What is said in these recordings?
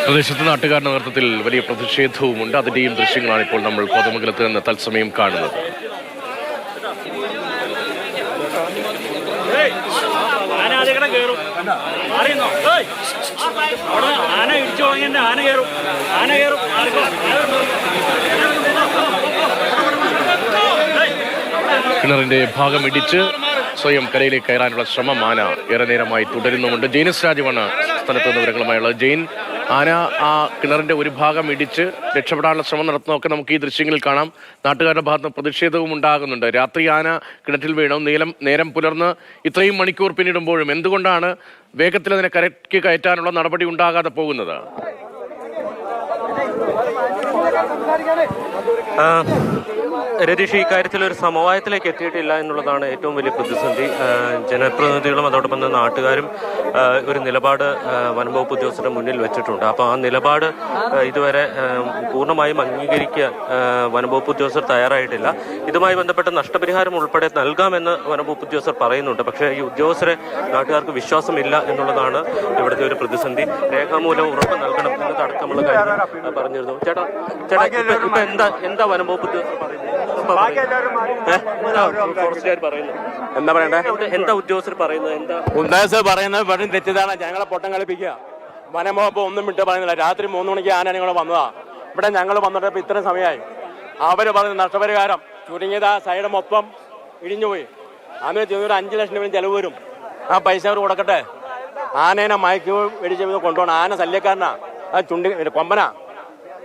പ്രദേശത്ത് നാട്ടുകാരുടെ നേതൃത്വത്തിൽ വലിയ പ്രതിഷേധവുമുണ്ട്. അതിൻ്റെയും ദൃശ്യങ്ങളാണ് ഇപ്പോൾ നമ്മൾ കോതമംഗലത്ത് നിന്ന് തത്സമയം കാണുന്നത്. കിണറിന്റെ ഭാഗം ഇടിച്ച് സ്വയം കരയിലേക്ക് കയറാനുള്ള ശ്രമം ആന ഏറെ നേരമായി തുടരുന്നുമുണ്ട്. ജെയിനസ് രാജുവാണ് സ്ഥലത്ത് നിന്ന് വിവരങ്ങളുമായുള്ളത്. ജെയിൻ, ആന ആ കിണറിന്റെ ഒരു ഭാഗം ഇടിച്ച് രക്ഷപ്പെടാനുള്ള ശ്രമം നടത്തുന്നതൊക്കെ നമുക്ക് ഈ ദൃശ്യങ്ങളിൽ കാണാം. നാട്ടുകാരുടെ ഭാഗത്ത് പ്രതിഷേധവും ഉണ്ടാകുന്നുണ്ട്. രാത്രി ആന കിണറ്റിൽ വീണു, നേരം പുലർന്ന് ഇത്രയും മണിക്കൂർ പിന്നിടുമ്പോഴും എന്തുകൊണ്ടാണ് വേഗത്തിൽ അതിനെ കരയ്ക്ക് കയറ്റാനുള്ള നടപടി ഉണ്ടാകാതെ പോകുന്നത്? രതീഷ്, ഇക്കാര്യത്തിൽ ഒരു സമവായത്തിലേക്ക് എത്തിയിട്ടില്ല എന്നുള്ളതാണ് ഏറ്റവും വലിയ പ്രതിസന്ധി. ജനപ്രതിനിധികളും അതോടൊപ്പം തന്നെ നാട്ടുകാരും ഒരു നിലപാട് വനംവകുപ്പ് ഉദ്യോഗസ്ഥരുടെ മുന്നിൽ വെച്ചിട്ടുണ്ട്. അപ്പോൾ ആ നിലപാട് ഇതുവരെ പൂർണ്ണമായും അംഗീകരിക്കാൻ വനംവകുപ്പ് ഉദ്യോഗസ്ഥർ തയ്യാറായിട്ടില്ല. ഇതുമായി ബന്ധപ്പെട്ട നഷ്ടപരിഹാരം ഉൾപ്പെടെ നൽകാമെന്ന് വനംവകുപ്പ് ഉദ്യോഗസ്ഥർ പറയുന്നുണ്ട്. പക്ഷേ ഈ ഉദ്യോഗസ്ഥരെ നാട്ടുകാർക്ക് വിശ്വാസമില്ല എന്നുള്ളതാണ് ഇവിടുത്തെ ഒരു പ്രതിസന്ധി. രേഖാമൂലം ഉറപ്പ് നൽകണം എന്നതടക്കമുള്ള കാര്യം പറഞ്ഞിരുന്നു. ചേട്ടാ ഇപ്പൊ എന്താ വനംവകുപ്പ് ഉദ്യോഗസ്ഥർ പറയുന്നത്? എന്താ പറയണ്ടേ? എന്താ ഉദ്യോഗസ്ഥർ പറയുന്നത്? ഉദ്യോഗസ്ഥർ പറയുന്നത് വെറും തെറ്റിദ്ധാരണ, ജനങ്ങളെ പൊട്ടം കളിപ്പിക്കുക. വനംവകുപ്പ് ഒന്നും വിട്ട് പറയുന്നില്ല. രാത്രി 3 മണിക്ക് ആന ഞങ്ങൾ വന്നതാ. ഇവിടെ ഞങ്ങൾ വന്നിട്ട് ഇപ്പൊ ഇത്രയും സമയമായി. അവര് പറഞ്ഞ നഷ്ടപരിഹാരം ചുരുങ്ങിയത് ആ സൈഡ് മൊത്തം ഇടിഞ്ഞുപോയി. അന്ന് ഒരു 5 ലക്ഷം രൂപ ചെലവ് വരും. ആ പൈസ അവർ കൊടുക്കട്ടെ. ആനേനെ മയക്ക് വെടിച്ച് കൊണ്ടുപോകണം. ആന ശല്യക്കാരനാ, ആ ചുണ്ടി കൊമ്പനാ,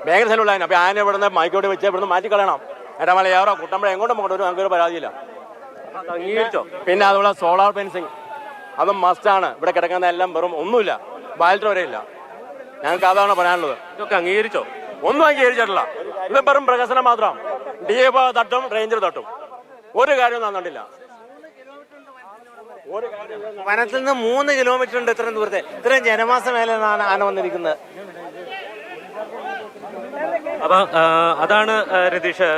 ഭയങ്കര സ്ഥലമുള്ള ആന. അപ്പൊ ആന ഇവിടുന്ന് മയക്കോട് വെച്ച് ഇവിടുന്ന് മാറ്റിക്കളയണം. എടമല ഏറോ കുട്ടമ്പഴ എങ്ങോട്ടും പോകണ്ട, ഞങ്ങൾക്കൊരു പരാതിയില്ല. പിന്നെ അതുപോലെ സോളാർ ഫെൻസിങ് അതും മസ്റ്റാണ്. ഇവിടെ കിടക്കുന്ന എല്ലാം വെറും ഒന്നുമില്ല, ബാലറ്റ് വരെ ഇല്ല. ഞങ്ങൾക്ക് അതാണ് പറയാനുള്ളത്. ഇതൊക്കെ അംഗീകരിച്ചോ? ഒന്നും അംഗീകരിച്ചിട്ടില്ല. ഇത് വെറും പ്രകസനം മാത്രം. DF തട്ടും റേഞ്ചർ തട്ടും, ഒരു കാര്യം നടന്നിട്ടില്ല. വനത്തിൽ നിന്ന് 3 കിലോമീറ്റർ ഉണ്ട് ഇത്രയും ദൂരത്തെ. ഇത്രയും ജനമാസ മേലെയാണ് ആന വന്നിരിക്കുന്നത്. അപ്പൊ അതാണ് രതീഷ്,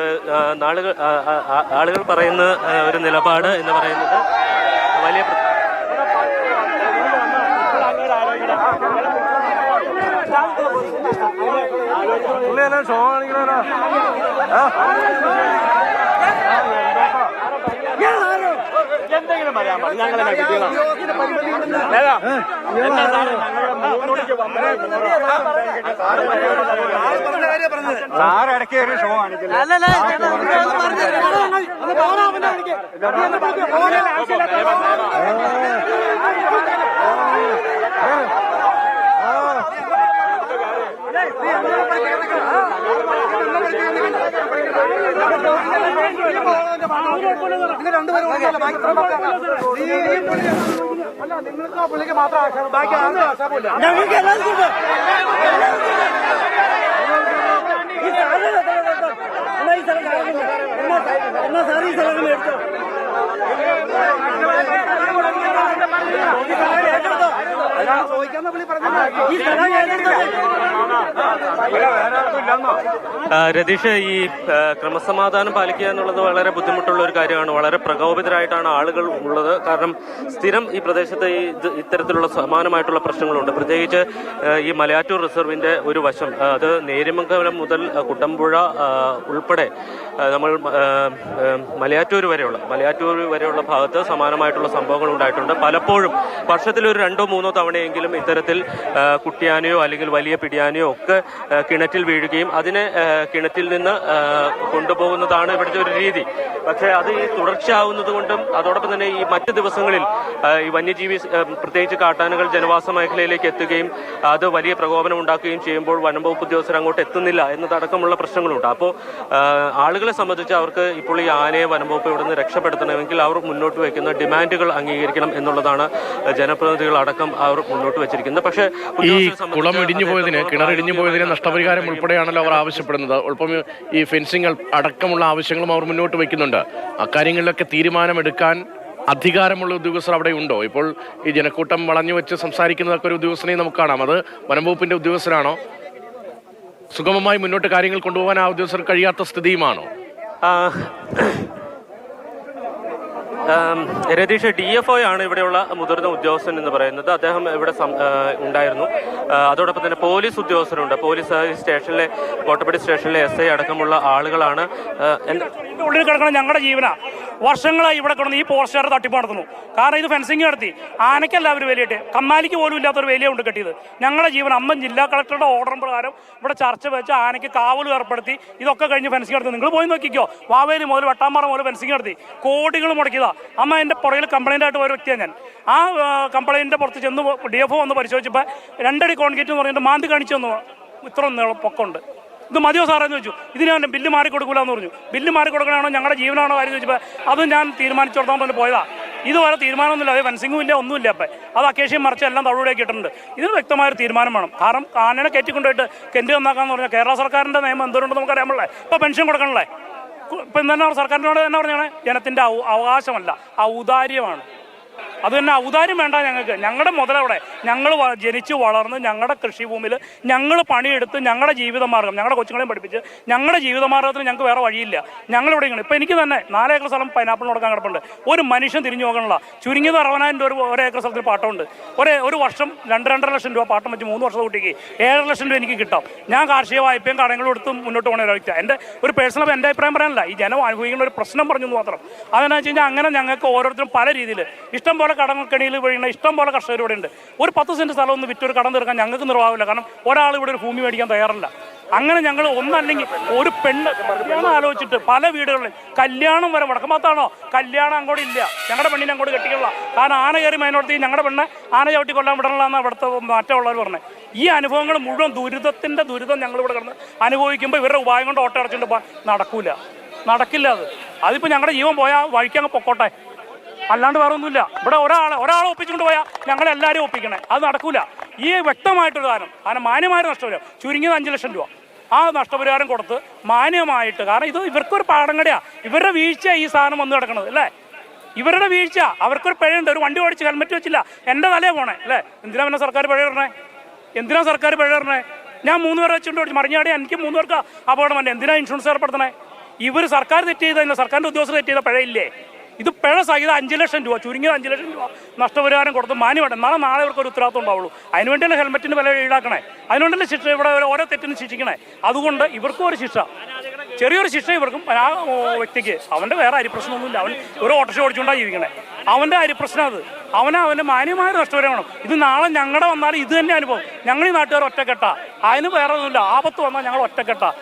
ആളുകൾ പറയുന്ന ഒരു നിലപാട് എന്ന് പറയുന്നത് വലിയ എന്തെങ്കിലും പറയാൻ പാടില്ല. ഞങ്ങളെ സാറിടയ്ക്ക് ഒരു ഷോ കാണിക്കില്ല. നിങ്ങൾക്ക് പുള്ളിക്ക് മാത്രം ആശാ, ബാക്കി ആർക്കും ആശാമില്ല. ഞങ്ങൾക്ക് എല്ലാവർക്കും രതീഷ്, ഈ ക്രമസമാധാനം പാലിക്കുക എന്നുള്ളത് വളരെ ബുദ്ധിമുട്ടുള്ള ഒരു കാര്യമാണ്. വളരെ പ്രകോപിതരായിട്ടാണ് ആളുകൾ ഉള്ളത്. കാരണം സ്ഥിരം ഈ പ്രദേശത്ത് ഇത്തരത്തിലുള്ള സമാനമായിട്ടുള്ള പ്രശ്നങ്ങളുണ്ട്. പ്രത്യേകിച്ച് ഈ മലയാറ്റൂർ റിസർവിന്റെ ഒരു വശം, അത് നേര്യമംഗലം മുതൽ കുട്ടമ്പുഴ ഉൾപ്പെടെ നമ്മൾ മലയാറ്റൂർ വരെയുള്ള ഭാഗത്ത് സമാനമായിട്ടുള്ള സംഭവങ്ങൾ ഉണ്ടായിട്ടുണ്ട്. പലപ്പോഴും വർഷത്തിലൊരു 2-3 തവണയെങ്കിലും ഇത്തരത്തിൽ കുട്ടിയാനയോ അല്ലെങ്കിൽ വലിയ പിടിയാനയോ ഒക്കെ കിണറ്റിൽ വീഴുകയും അതിനെ കിണറ്റിൽ നിന്ന് കൊണ്ടുപോകുന്നതാണ് ഇവിടുത്തെ ഒരു രീതി. പക്ഷേ അത് ഈ തുടർച്ചയാവുന്നത് കൊണ്ടും അതോടൊപ്പം തന്നെ ഈ മറ്റ് ദിവസങ്ങളിൽ ഈ വന്യജീവി പ്രത്യേകിച്ച് കാട്ടാനകൾ ജനവാസ മേഖലയിലേക്ക് എത്തുകയും അത് വലിയ പ്രകോപനം ഉണ്ടാക്കുകയും ചെയ്യുമ്പോൾ വനംവകുപ്പ് ഉദ്യോഗസ്ഥർ അങ്ങോട്ട് എത്തുന്നില്ല എന്നതടക്കമുള്ള പ്രശ്നങ്ങളുണ്ട്. അപ്പോൾ ആളുകളെ സംബന്ധിച്ച് അവർക്ക് ഇപ്പോൾ ഈ ആനയെ വനംവകുപ്പ് ഇവിടെ നിന്ന് രക്ഷപ്പെടുത്തണമെങ്കിൽ അവർ മുന്നോട്ട് വയ്ക്കുന്ന ഡിമാൻഡുകൾ അംഗീകരിക്കണം എന്നുള്ളതാണ് ജനപ്രതിനിധികൾ അടക്കം അവർ മുന്നോട്ട് വെച്ചിരിക്കുന്നത്. പക്ഷേ ഈ കുളം ഇടിഞ്ഞു പോയതിന്, കിണർ ഇടിഞ്ഞു പോയതിന് നഷ്ടപരിഹാരം ഉൾപ്പെടെയാണല്ലോ അവർ ആവശ്യപ്പെടുന്നത്. ഒപ്പം ഈ ഫെൻസിംഗ് അടക്കമുള്ള ആവശ്യങ്ങളും അവർ മുന്നോട്ട് വയ്ക്കുന്നുണ്ട്. അക്കാര്യങ്ങളിലൊക്കെ തീരുമാനമെടുക്കാൻ അധികാരമുള്ള ഉദ്യോഗസ്ഥർ അവിടെ ഉണ്ടോ? ഇപ്പോൾ ഈ ജനക്കൂട്ടം വളഞ്ഞു വെച്ച് സംസാരിക്കുന്നതൊക്കെ ഒരു ഉദ്യോഗസ്ഥനെയും നമുക്ക് കാണാം. അത് വനംവകുപ്പിന്റെ ഉദ്യോഗസ്ഥരാണോ? സുഗമമായി മുന്നോട്ട് കാര്യങ്ങൾ കൊണ്ടുപോകാൻ ആ ഉദ്യോഗസ്ഥർക്ക് കഴിയാത്ത സ്ഥിതിയുമാണോ? രതീഷ്, DFO ആണ് ഇവിടെയുള്ള മുതിർന്ന ഉദ്യോഗസ്ഥൻ എന്ന് പറയുന്നത്. അദ്ദേഹം ഇവിടെ ഉണ്ടായിരുന്നു. അതോടൊപ്പം തന്നെ പോലീസ് ഉദ്യോഗസ്ഥരുണ്ട്. പോലീസ് സ്റ്റേഷനിലെ കോട്ടപ്പടി സ്റ്റേഷനിലെ SI അടക്കമുള്ള ആളുകളാണ്. ഉള്ളിൽ കിടക്കണം ഞങ്ങളുടെ ജീവന. വർഷങ്ങളായി ഇവിടെ കിടന്ന് ഈ പോസ്റ്റർ തട്ടിപ്പ് നടത്തുന്നു. കാരണം ഇത് ഫെൻസിങ് നടത്തി ആനയ്ക്കല്ല അവർ വേലിയിട്ട്, കമ്മാലിക്ക് പോലും ഇല്ലാത്തൊരു വേലിയ കൊണ്ട് കെട്ടിയത്. ഞങ്ങളുടെ ജീവൻ അമ്മ ജില്ലാ കളക്ടറുടെ ഓർഡർ പ്രകാരം ഇവിടെ ചർച്ച വെച്ച് ആനയ്ക്ക് കാവൽ ഏർപ്പെടുത്തി ഇതൊക്കെ കഴിഞ്ഞ് ഫെൻസിങ് നടത്തി. നിങ്ങൾ പോയി നോക്കിക്കോ, വാവേലി മുതൽ വട്ടാമ്പാറ മുതൽ ഫെൻസിങ് നടത്തി കോടികൾ മുടക്കിയതാ. അമ്മ എൻ്റെ പുറകിൽ കംപ്ലൈൻ്റ് ആയിട്ട് ഒരു വ്യക്തിയാണ് ഞാൻ. ആ കംപ്ലൈൻറ്റിൻ്റെ പുറത്ത് ചെന്ന് DFO വന്ന് പരിശോധിച്ചപ്പോൾ 2 അടി കോൺക്രീറ്റ് എന്ന് പറഞ്ഞിട്ട് മാന്തി കാണിച്ചു തന്നു. ഇത്ര പൊക്കമുണ്ട്. ഇത് മതിയോ സാറെന്ന് ചോദിച്ചു. ഇതിന് ഞാൻ ബില്ല് മാറി കൊടുക്കില്ലെന്ന് പറഞ്ഞു. ബില്ല് മാറി കൊടുക്കണമാണോ ഞങ്ങളുടെ ജീവനാണോ കാര്യം ചോദിച്ചപ്പോൾ അതും ഞാൻ തീരുമാനിച്ചോർത്താൻ പറഞ്ഞ് പോയതാ. ഇതുവരെ തീരുമാനമൊന്നുമില്ല. അത് ഫെൻസിങ്ങും ഇല്ല, ഒന്നുമില്ല. അപ്പം അത് അക്കേഷ്യം മറിച്ച് എല്ലാം തവിടേക്ക് ഇട്ടിട്ടുണ്ട്. ഇതിന് വ്യക്തമായൊരു തീരുമാനം വേണം. കാരണം ആനനെ കയറ്റിക്കൊണ്ടുപോയിട്ട് കെൻറ്റ് നന്നാക്കാന്ന് പറഞ്ഞാൽ കേരള സർക്കാരിൻ്റെ നിയമം എന്തോരുണ്ടെന്ന് നമുക്കറിയാൻ പാടില്ലേ. ഇപ്പോൾ പെൻഷൻ കൊടുക്കണല്ലേ. ഇപ്പം തന്നെ സർക്കാരിനോട് തന്നെ പറഞ്ഞാണ് ജനത്തിൻ്റെ അവകാശമല്ല, ഔദാര്യമാണ്. അത് തന്നെ ഔദാര്യം വേണ്ട ഞങ്ങൾക്ക്. ഞങ്ങളുടെ മുതലവിടെ ഞങ്ങൾ ജനിച്ച് വളർന്ന് ഞങ്ങളുടെ കൃഷിഭൂമിയിൽ ഞങ്ങൾ പണിയെടുത്ത് ഞങ്ങളുടെ ജീവിതമാർഗ്ഗം ഞങ്ങളുടെ കൊച്ചുങ്ങളെയും പഠിപ്പിച്ച് ഞങ്ങളുടെ ജീവിതമാർഗ്ഗത്തിന് ഞങ്ങൾക്ക് വേറെ വഴിയില്ല. ഞങ്ങളിവിടെ ഇങ്ങനെ ഇപ്പം എനിക്ക് തന്നെ 4 ഏക്കർ സ്ഥലം പൈനാപ്പിൾ കൊടുക്കാൻ കിടപ്പുണ്ട്. ഒരു മനുഷ്യൻ തിരിഞ്ഞു നോക്കണില്ല. ചുരുങ്ങിയത് 60,000 രൂപ ഒരു ഏക്കർ സ്ഥലത്തിന് പാട്ടമുണ്ട്. ഒരു വർഷം 2-2.5 ലക്ഷം രൂപ പാട്ടം വെച്ച് 3 വർഷം കൂട്ടിക്ക് 7 ലക്ഷം രൂപ എനിക്ക് കിട്ടാം. ഞാൻ കാർഷിക വായ്പയും കടങ്ങളും എടുത്തും മുന്നോട്ട് പോകുന്ന ഒരു വ്യക്തി. എൻ്റെ ഒരു പേഴ്സണൽ എൻ്റെ അഭിപ്രായം പറയാനല്ല, ഈ ജനം അനുഭവിക്കുന്ന ഒരു പ്രശ്നം പറഞ്ഞു മാത്രം. അതെന്നു വെച്ച് കഴിഞ്ഞാൽ അങ്ങനെ ഞങ്ങൾക്ക് ഓരോരുത്തരും പല രീതിയിൽ ഇഷ്ടം പോലെ കടങ്ങൾക്കണിയിൽ വീഴുന്ന ഇഷ്ടം പോലെ കർഷകർ ഇവിടെ ഉണ്ട്. ഒരു 10 സെൻറ്റ് സ്ഥലം ഒന്ന് വിറ്റൊരു കടം തീർക്കാൻ ഞങ്ങൾക്ക് നിർവാഹമില്ല. കാരണം ഒരാൾ ഇവിടെ ഒരു ഭൂമി മേടിക്കാൻ തയ്യാറല്ല. അങ്ങനെ ഞങ്ങൾ ഒന്നല്ലെങ്കിൽ ഒരു പെണ്ണ് കല്യാണം ആലോചിച്ചിട്ട് പല വീടുകളിലും കല്യാണം വരെ വടക്കമാത്താണോ കല്യാണം അങ്ങോട്ട് ഇല്ല. ഞങ്ങളുടെ പെണ്ണിനെ അങ്ങോട്ട് കെട്ടിക്കൊള്ള. കാരണം ആന കയറി മേനോടത്തി ഞങ്ങളുടെ പെണ്ണെ ആന ചവിട്ടി കൊല്ലാൻ വിടണമെന്നാണ് ഇവിടുത്തെ മാറ്റമുള്ളവർ പറഞ്ഞത്. ഈ അനുഭവങ്ങൾ മുഴുവൻ ദുരിതം ഞങ്ങളിവിടെ കിടന്ന് അനുഭവിക്കുമ്പോൾ ഇവരുടെ ഉപായം കൊണ്ട് ഓട്ടം അടച്ചിട്ട് നടക്കില്ല. അതിപ്പോൾ ഞങ്ങളുടെ ജീവൻ പോയാൽ വഴിക്കങ്ങ് പൊക്കോട്ടെ, അല്ലാണ്ട് വേറെ ഒന്നുമില്ല. ഇവിടെ ഒരാളെ ഒപ്പിച്ചുകൊണ്ട് പോയാൽ ഞങ്ങളെല്ലാവരും ഒപ്പിക്കണേ. അത് നടക്കൂല. ഈ വ്യക്തമായിട്ടൊരു കാരണം മാന്യമായ നഷ്ടപരിഹാരം, ചുരുങ്ങിയത് 5 ലക്ഷം രൂപ ആ നഷ്ടപരിഹാരം കൊടുത്ത് മാന്യമായിട്ട്. കാരണം ഇത് ഇവർക്കൊരു പാടങ്ങടിയാണ്. ഇവരുടെ വീഴ്ച ഈ സാധനം വന്ന് കിടക്കണത് അല്ലേ. ഇവരുടെ വീഴ്ച. അവർക്കൊരു പിഴയുണ്ട്. ഒരു വണ്ടി ഓടിച്ച് ഹെൽമെറ്റ് വെച്ചില്ല, എൻ്റെ തലേ പോണേ അല്ലേ. എന്തിനാ പിന്നെ സർക്കാർ പിഴ ഇടണേ? ഞാൻ 3 പേരെ വെച്ചുകൊണ്ട് ഓടിച്ച് മറിഞ്ഞാടി എനിക്ക് 3 പേർക്ക് അപകടം വന്നെ. എന്തിനാ ഇൻഷുറൻസ് ഏർപ്പെടുത്തണേ? ഇവർ സർക്കാർ തെറ്റ് ചെയ്തതില്ല, സർക്കാരിൻ്റെ ഉദ്യോഗസ്ഥർ തെറ്റ് ചെയ്ത പിഴയില്ലേ? ഇത് പിഴ സഹിതം 5 ലക്ഷം രൂപ, ചുരുങ്ങിയത് 5 ലക്ഷം രൂപ നഷ്ടപരിഹാരം കൊടുത്ത് മാന്യമായിട്ട് നാളെ ഇവർക്കൊരു ഉത്തരവാദിത്വം ഉണ്ടാവുള്ളൂ. അതിനുവേണ്ടിയല്ലേ ഹെൽമെറ്റിന് വില ഈടാക്കണേ, അതിനുവേണ്ടിയല്ലേ ശിക്ഷ ഇവിടെ ഓരോ തെറ്റിനും ശിക്ഷിക്കണേ. അതുകൊണ്ട് ഇവർക്കും ഒരു ശിക്ഷ, ചെറിയൊരു ശിക്ഷ ഇവർക്കും. ആ വ്യക്തിക്ക് അവൻ്റെ വേറെ അരിപ്രശ്നമൊന്നുമില്ല. അവൻ ഒരു ഓട്ടോറിക്ഷ ഓടിച്ചുകൊണ്ടാണ് ജീവിക്കണേ. അവൻ്റെ അരിപ്രശ്നം അത്. അവൻ്റെ മാന്യമായ നഷ്ടപരിഹാരം വേണം. ഇത് നാളെ ഞങ്ങളുടെ വന്നാൽ ഇത് തന്നെ അനുഭവം. ഞങ്ങൾ ഈ നാട്ടുകാർ ഒറ്റക്കെട്ടാ. അതിന് വേറെ ഒന്നുമില്ല. ആപത്ത് വന്നാൽ ഞങ്ങൾ ഒറ്റക്കെട്ടാ.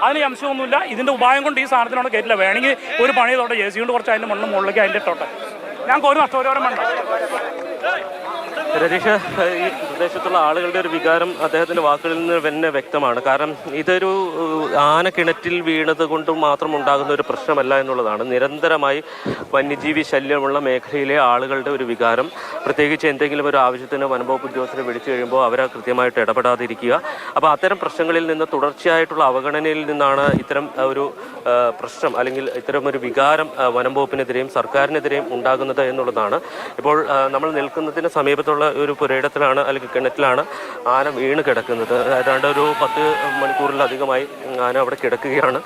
അതിന് അംശമൊന്നുമില്ല. ഇതിൻ്റെ ഉപായം കൊണ്ട് ഈ സാധനത്തിനോട് കയറ്റില്ല. വേണമെങ്കിൽ ഒരു പണി തൊട്ടെ JCB കൊണ്ട് കുറച്ച് അതിൻ്റെ മണ്ണ് മുകളിലേക്ക് അതിൻ്റെ ഇട്ടോട്ടെ. ഞങ്ങൾക്ക് ഒരു നഷ്ടപരിഹാരം വേണ്ട. രതീഷ്, ഈ പ്രദേശത്തുള്ള ആളുകളുടെ ഒരു വികാരം അദ്ദേഹത്തിൻ്റെ വാക്കുകളിൽ നിന്ന് തന്നെ വ്യക്തമാണ്. കാരണം ഇതൊരു ആന കിണറ്റിൽ വീണത് കൊണ്ട് മാത്രം ഉണ്ടാകുന്ന ഒരു പ്രശ്നമല്ല എന്നുള്ളതാണ്. നിരന്തരമായി വന്യജീവി ശല്യമുള്ള മേഖലയിലെ ആളുകളുടെ ഒരു വികാരം, പ്രത്യേകിച്ച് എന്തെങ്കിലും ഒരു ആവശ്യത്തിന് വനംവകുപ്പ് ഉദ്യോഗസ്ഥരെ വിളിച്ചു കഴിയുമ്പോൾ അവരെ കൃത്യമായിട്ട് ഇടപെടാതിരിക്കുക. അപ്പോൾ അത്തരം പ്രശ്നങ്ങളിൽ നിന്ന് തുടർച്ചയായിട്ടുള്ള അവഗണനയിൽ നിന്നാണ് ഇത്തരം ഒരു പ്രശ്നം അല്ലെങ്കിൽ ഇത്തരം ഒരു വികാരം വനംവകുപ്പിനെതിരെയും സർക്കാരിനെതിരെയും ഉണ്ടാകുന്നത് എന്നുള്ളതാണ്. ഇപ്പോൾ നമ്മൾ നിൽക്കുന്നതിന് സമീപത്തുള്ള ഒരു പുരയിടത്തിലാണ് അല്ലെങ്കിൽ കിണറ്റിലാണ് ആന വീണ് കിടക്കുന്നത്. ഏതാണ്ട് ഒരു 10 മണിക്കൂറിലധികമായി ആന അവിടെ കിടക്കുകയാണ്.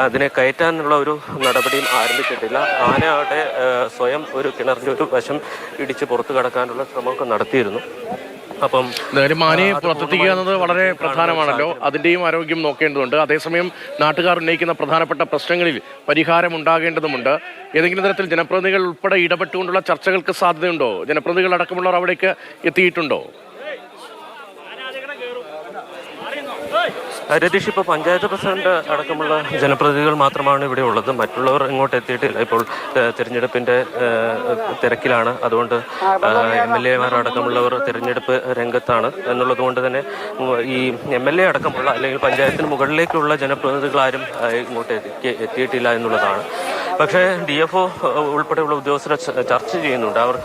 അതിനെ കയറ്റാനുള്ള ഒരു നടപടിയും ആരംഭിച്ചിട്ടില്ല. ആനയുടെ സ്വയം ഒരു കിണറിൻ്റെ ഒരു വശം ഇടിച്ച് പുറത്തു കടക്കാനുള്ള ശ്രമമൊക്കെ നടത്തിയിരുന്നു. അപ്പം ആനയെ പുറത്തെത്തിക്കുക എന്നത് വളരെ പ്രധാനമാണല്ലോ. അതിൻ്റെയും ആരോഗ്യം നോക്കേണ്ടതുണ്ട്. അതേസമയം നാട്ടുകാർ ഉന്നയിക്കുന്ന പ്രധാനപ്പെട്ട പ്രശ്നങ്ങളിൽ പരിഹാരം ഉണ്ടാകേണ്ടതുമുണ്ട്. ഏതെങ്കിലും തരത്തിൽ ജനപ്രതിനിധികൾ ഉൾപ്പെടെ ഇടപെട്ടുകൊണ്ടുള്ള ചർച്ചകൾക്ക് സാധ്യതയുണ്ടോ? ജനപ്രതിനിധികൾ അടക്കമുള്ളവർ അവിടേക്ക് എത്തിയിട്ടുണ്ടോ? രതീഷ്, ഇപ്പോൾ പഞ്ചായത്ത് പ്രസിഡന്റ് അടക്കമുള്ള ജനപ്രതിനിധികൾ മാത്രമാണ് ഇവിടെ ഉള്ളത്. മറ്റുള്ളവർ ഇങ്ങോട്ട് എത്തിയിട്ടില്ല. ഇപ്പോൾ തിരഞ്ഞെടുപ്പിൻ്റെ തിരക്കിലാണ്. അതുകൊണ്ട് MLA അടക്കമുള്ളവർ തിരഞ്ഞെടുപ്പ് രംഗത്താണ് എന്നുള്ളത് കൊണ്ട് തന്നെ ഈ MLA അടക്കമുള്ള അല്ലെങ്കിൽ പഞ്ചായത്തിന് മുകളിലേക്കുള്ള ജനപ്രതിനിധികളാരും ഇങ്ങോട്ട് എത്തിയിട്ടില്ല എന്നുള്ളതാണ്. പക്ഷേ DFO ഉൾപ്പെടെയുള്ള ഉദ്യോഗസ്ഥരെ ചർച്ച ചെയ്യുന്നുണ്ട്. അവർ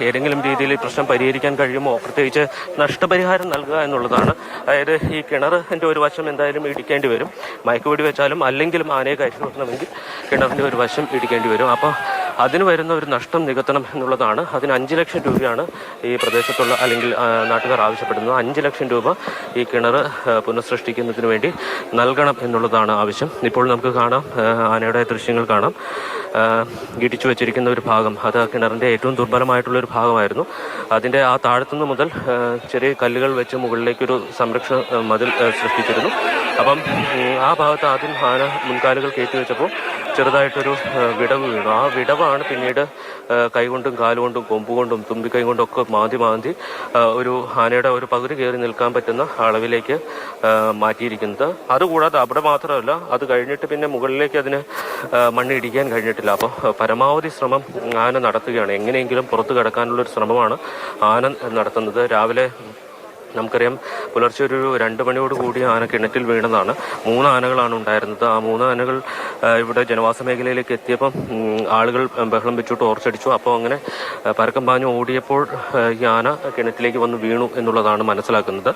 ഏതെങ്കിലും രീതിയിൽ ഈ പ്രശ്നം പരിഹരിക്കാൻ കഴിയുമോ, പ്രത്യേകിച്ച് നഷ്ടപരിഹാരം നൽകുക എന്നുള്ളതാണ്. അതായത് ഈ കിണറിൻ്റെ ഒരു വശം എന്തായാലും ഇടിക്കേണ്ടി വരും. മയക്കുവെടി വെച്ചാലും അല്ലെങ്കിലും ആനയെ കയറ്റി വെക്കണമെങ്കിൽ കിണറിൻ്റെ ഒരു വശം ഇടിക്കേണ്ടി വരും. അപ്പോൾ അതിന് വരുന്ന ഒരു നഷ്ടം നികത്തണം എന്നുള്ളതാണ്. അതിന് 5 ലക്ഷം രൂപയാണ് ഈ പ്രദേശത്തുള്ള അല്ലെങ്കിൽ നാട്ടുകാർ ആവശ്യപ്പെടുന്നത്. 5 ലക്ഷം രൂപ ഈ കിണർ പുനഃസൃഷ്ടിക്കുന്നതിന് വേണ്ടി നൽകണം എന്നുള്ളതാണ് ആവശ്യം. ഇപ്പോൾ നമുക്ക് കാണാം, ആനയുടെ ദൃശ്യങ്ങൾ കാണാം. ഇടിച്ചു വെച്ചിരിക്കുന്ന ഒരു ഭാഗം, അത് കിണറിൻ്റെ ഏറ്റവും ദുർബലമായിട്ടുള്ളൊരു ഭാഗമായിരുന്നു. അതിൻ്റെ ആ താഴത്തുനിന്ന് മുതൽ ചെറിയ കല്ലുകൾ വെച്ച് മുകളിലേക്കൊരു സംരക്ഷണ മതിൽ സൃഷ്ടിച്ചിരുന്നു. അപ്പം ആ ഭാഗത്ത് ആദ്യം ആന മുൻകാലുകൾ കയറ്റി വെച്ചപ്പോൾ ചെറുതായിട്ടൊരു വിടവ് വീണു. ആ വിടവാണ് പിന്നീട് കൈകൊണ്ടും കാലുകൊണ്ടും കൊമ്പുകൊണ്ടും തുമ്പിക്കൈ കൊണ്ടും ഒക്കെ മാന്തി ഒരു ആനയുടെ ഒരു പകുതി കയറി നിൽക്കാൻ പറ്റുന്ന അളവിലേക്ക് മാറ്റിയിരിക്കുന്നത്. അതുകൂടാതെ അവിടെ മാത്രമല്ല, അത് കഴിഞ്ഞിട്ട് പിന്നെ മുകളിലേക്ക് അതിന് മണ്ണ് ഇടിക്കാൻ കഴിഞ്ഞിട്ടില്ല. അപ്പോൾ പരമാവധി ശ്രമം ആന നടത്തുകയാണ്. എങ്ങനെയെങ്കിലും പുറത്തു കടക്കാനുള്ളൊരു ശ്രമമാണ് ആന നടത്തുന്നത്. രാവിലെ നമുക്കറിയാം പുലർച്ചെ ഒരു 2 മണിയോട് കൂടി ആന കിണറ്റിൽ വീണതാണ്. 3 ആനകളാണ് ഉണ്ടായിരുന്നത്. ആ 3 ആനകൾ ഇവിടെ ജനവാസ മേഖലയിലേക്ക് എത്തിയപ്പം ആളുകൾ ബഹളം വെച്ചു, ടോർച്ചടിച്ചു. അപ്പോൾ അങ്ങനെ പരക്കം പാഞ്ഞ് ഓടിയപ്പോൾ ഈ ആന കിണറ്റിലേക്ക് വന്ന് വീണു എന്നുള്ളതാണ് മനസ്സിലാക്കുന്നത്.